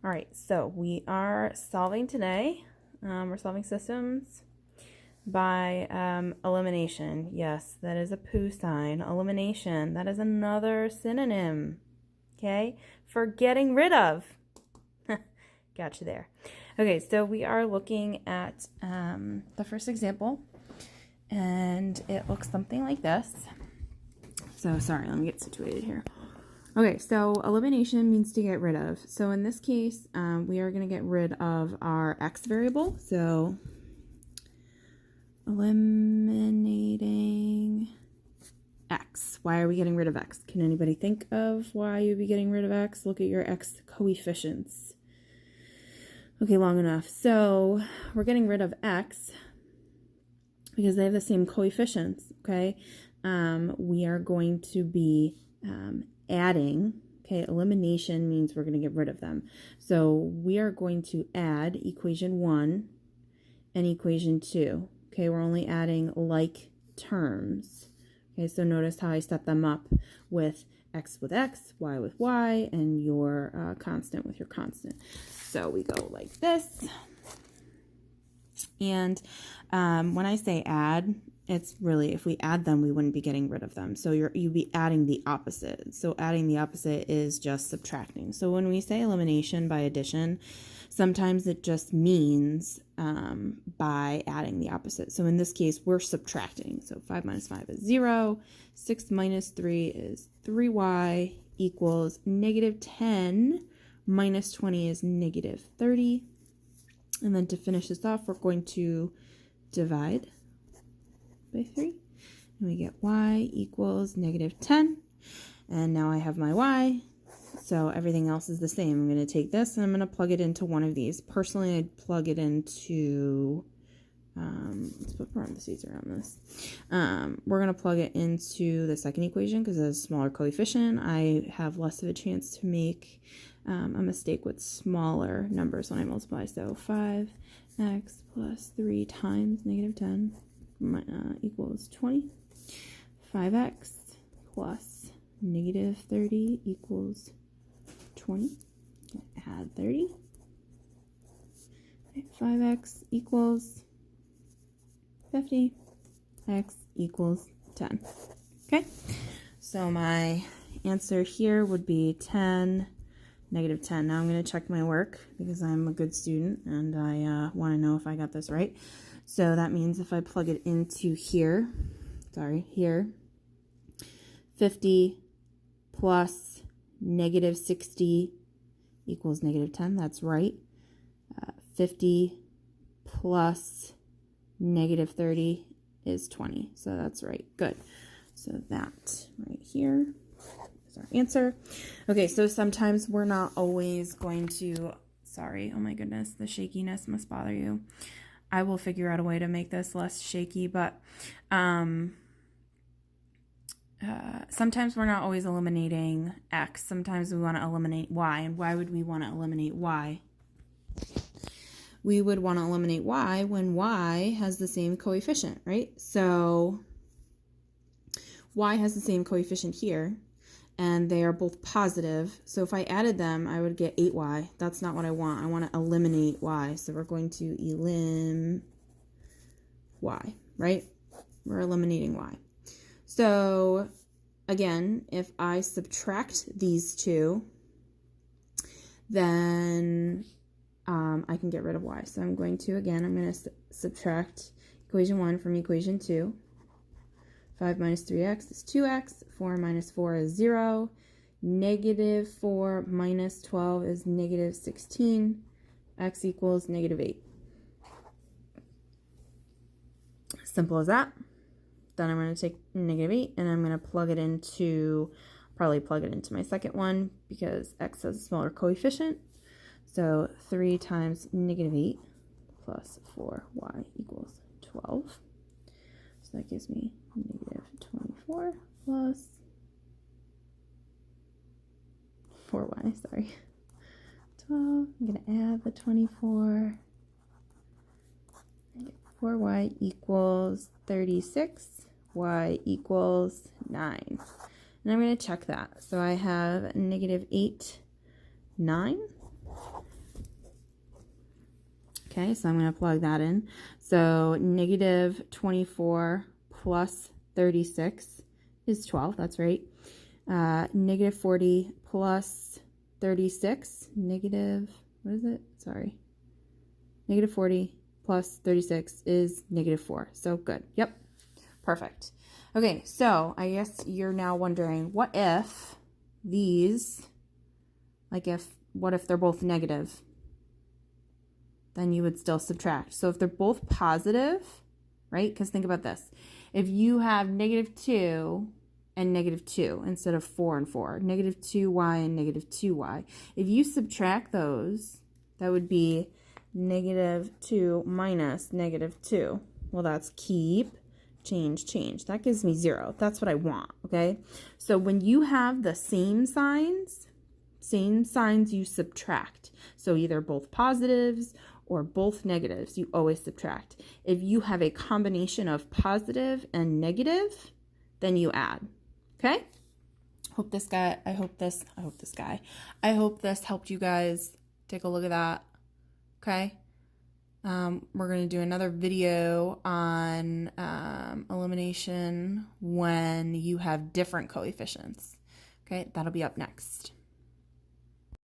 All right, so we are solving today. We're solving systems by elimination. Yes, that is a poo sign. Elimination, that is another synonym, okay, for getting rid of. Got you there. Okay, so we are looking at the first example, and it looks something like this. So sorry, let me get situated here. Okay, so elimination means to get rid of. So in this case, we are going to get rid of our x variable. So eliminating x. Why are we getting rid of x? Can anybody think of why you'd be getting rid of x? Look at your x coefficients. Okay, long enough. So we're getting rid of x because they have the same coefficients, okay? We are going to be adding, okay, elimination means we're going to get rid of them. So we are going to add equation 1 and equation 2. Okay, we're only adding like terms. Okay, so notice how I set them up with x, y, and your constant with your constant. So we go like this. And when I say add, it's really, if we add them, we wouldn't be getting rid of them. So you'd be adding the opposite. So adding the opposite is just subtracting. So when we say elimination by addition, sometimes it just means by adding the opposite. So in this case, we're subtracting. So 5 minus 5 is 0. 6 minus 3 is 3y equals negative 10 minus 20 is negative 30. And then to finish this off, we're going to divide by 3. And we get y equals negative 10. And now I have my y. So everything else is the same. I'm going to take this and I'm going to plug it into one of these. Personally, I'd plug it into, let's put parentheses around this. We're going to plug it into the second equation because it has a smaller coefficient. I have less of a chance to make a mistake with smaller numbers when I multiply. So 5x plus 3 times negative 10 equals 20. 5x plus negative 30 equals 20. Add 30. 5x equals 50. X equals 10. Okay, so my answer here would be 10, negative 10. Now I'm going to check my work because I'm a good student and I want to know if I got this right. So that means if I plug it into here, here, 50 plus negative 60 equals negative 10. That's right. 50 plus negative 30 is 20. So that's right. Good. So that right here is our answer. Okay, so sometimes we're not always going to, sorry, oh my goodness, the shakiness must bother you. I will figure out a way to make this less shaky, but sometimes we're not always eliminating x. Sometimes we want to eliminate y. And why would we want to eliminate y? We would want to eliminate y when y has the same coefficient, right? So y has the same coefficient here, and they are both positive. So if I added them, I would get 8y. That's not what I want. I want to eliminate y. So we're going to elim y, right? We're eliminating y. So again, if I subtract these two, then I can get rid of y. So I'm going to subtract equation 1 from equation 2. 5 minus 3x is 2x. 4 minus 4 is 0. Negative 4 minus 12 is negative 16. X equals negative 8. Simple as that. Then I'm going to take negative 8 and I'm going to probably plug it into my second one because x has a smaller coefficient. So 3 times negative 8 plus 4y equals 12. So that gives me negative 24 plus 4y, sorry. 12, I'm going to add the 24. 4y equals 36. Y equals 9. And I'm going to check that. So I have negative 8, 9. Okay, so I'm going to plug that in. So negative 24 plus 36 is 12. That's right. Negative 40 plus 36, negative, what is it? Sorry. Negative 40 plus 36 is negative 4. So good. Yep. Perfect. Okay, so I guess you're now wondering, what if these, what if they're both negative? Then you would still subtract. So if they're both positive, right? Because think about this. If you have negative 2 and negative 2 instead of 4 and 4, negative 2y and negative 2y. If you subtract those, that would be negative 2 minus negative 2. Well, that's keep, change, change. That gives me 0. That's what I want, okay? So when you have the same signs you subtract. So either both positives or both negatives, you always subtract. If you have a combination of positive and negative, then you add. Okay? I hope this helped you guys. Take a look at that. Okay? We're going to do another video on elimination when you have different coefficients. Okay? That'll be up next.